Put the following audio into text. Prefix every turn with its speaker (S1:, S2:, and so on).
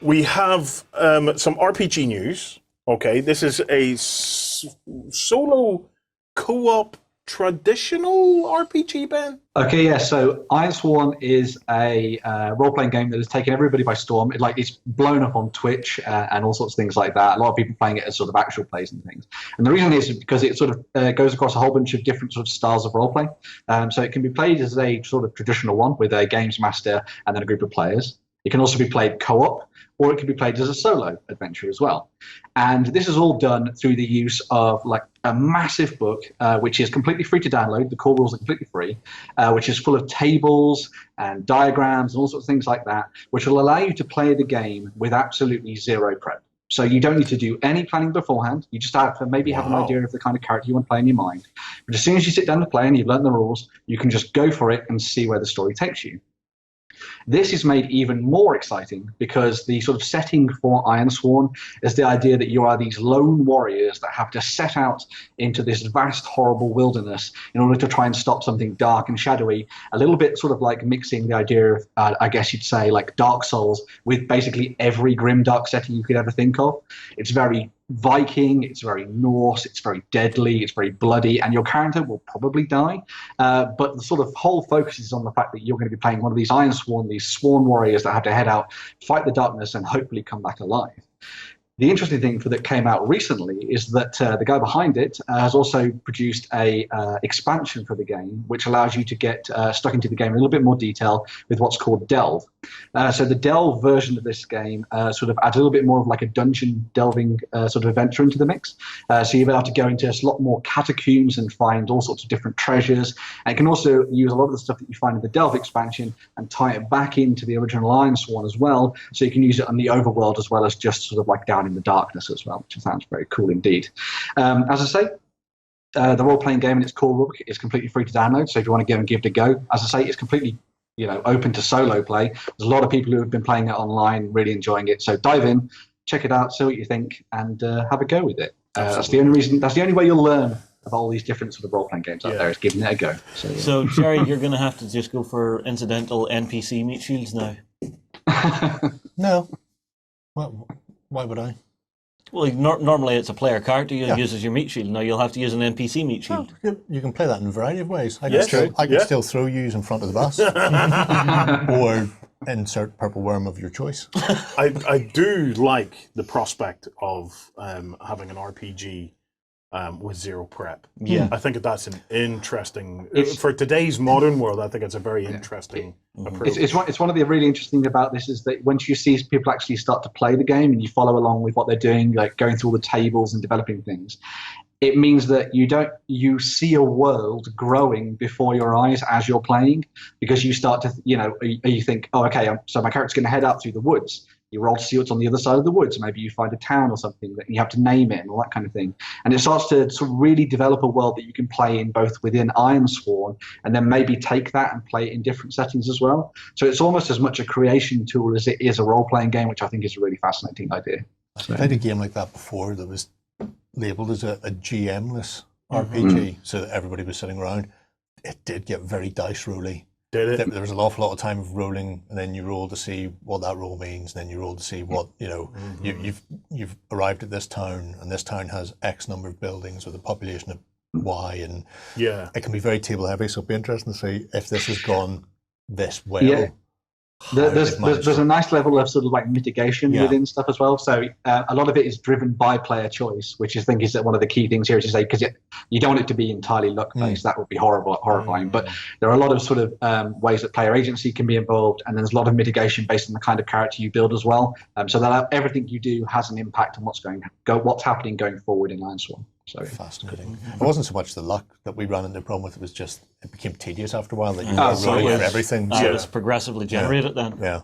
S1: we have some RPG news. Okay, this is a solo co-op traditional RPG, Ben?
S2: Okay, yeah. So Ironsworn is a role-playing game that has taken everybody by storm. It's blown up on Twitch and all sorts of things like that. A lot of people playing it as sort of actual plays and things. And the reason is because it sort of goes across a whole bunch of different sort of styles of role-play. So it can be played as a sort of traditional one with a games master and then a group of players. It can also be played co-op, or it can be played as a solo adventure as well. And this is all done through the use of like a massive book, which is completely free to download. The core rules are completely free, which is full of tables and diagrams and all sorts of things like that, which will allow you to play the game with absolutely zero prep. So you don't need to do any planning beforehand. You just have to maybe have an idea of the kind of character you want to play in your mind. But as soon as you sit down to play and you've learned the rules, you can just go for it and see where the story takes you. This is made even more exciting because the sort of setting for Ironsworn is the idea that you are these lone warriors that have to set out into this vast, horrible wilderness in order to try and stop something dark and shadowy, a little bit sort of like mixing the idea of, I guess you'd say, like Dark Souls with basically every grimdark setting you could ever think of. It's very Viking, it's very Norse, it's very deadly, it's very bloody, and your character will probably die. But the sort of whole focus is on the fact that you're going to be playing one of these Ironsworn, these sworn warriors that have to head out, fight the darkness, and hopefully come back alive. The interesting thing that came out recently is that the guy behind it has also produced a expansion for the game, which allows you to get stuck into the game in a little bit more detail with what's called Delve. So the Delve version of this game sort of adds a little bit more of like a dungeon delving sort of adventure into the mix. So you're able to go into a lot more catacombs and find all sorts of different treasures. And you can also use a lot of the stuff that you find in the Delve expansion and tie it back into the original Ironsworn as well. So you can use it on the overworld as well as just sort of like down in the darkness as well, which sounds very cool indeed. As I say, the role-playing game in its core book is completely free to download, so if you want to go and give it a go, as I say, it's completely open to solo play. There's a lot of people who have been playing it online, really enjoying it, so dive in, check it out, see what you think, and have a go with it. That's the only way you'll learn of all these different sort of role-playing games out there, is giving it a go.
S3: So Jerry, you're going to have to just go for incidental NPC meat shields now.
S4: No. Well, why would I?
S3: Well, normally it's a player character you use as your meat shield. Now you'll have to use an NPC meat shield.
S4: Well, you can play that in a variety of ways. I can still throw you in front of the bus, or insert purple worm of your choice.
S1: I do like the prospect of having an RPG with zero prep.
S3: Yeah,
S1: I think that's an interesting for today's modern world. I think it's a very interesting approach.
S2: It's one of the really interesting thing about this is that once you see people actually start to play the game and you follow along with what they're doing, like going through all the tables and developing things, it means that you see a world growing before your eyes as you're playing, because you start to you think, oh, okay, so my character's going to head out through the woods. You roll to see what's on the other side of the woods. Maybe you find a town or something that you have to name it and all that kind of thing. And it starts to sort of really develop a world that you can play in both within Ironsworn and then maybe take that and play it in different settings as well. So it's almost as much a creation tool as it is a role-playing game, which I think is a really fascinating idea.
S4: I played a game like that before that was labelled as a GM-less RPG, so that everybody was sitting around. It did get very dice rolly.
S1: Did it?
S4: There was an awful lot of time of rolling, and then you roll to see what that roll means, and then you roll to see what you've arrived at this town, and this town has X number of buildings with a population of Y, and it can be very table heavy. So it'll be interesting to see if this has gone this well.
S2: Yeah. There's a nice level of sort of like mitigation within stuff as well. So a lot of it is driven by player choice, which I think is one of the key things here, is to say, because you don't want it to be entirely luck based. That would be horrifying. But there are a lot of sort of ways that player agency can be involved, and there's a lot of mitigation based on the kind of character you build as well. So that everything you do has an impact on what's happening going forward in Ironsworn. So
S4: fascinating. It wasn't so much the luck that we ran into the problem with; it was just it became tedious after a while that you were
S3: so
S4: rolling for everything.
S3: It was progressively generated then.
S4: Yeah.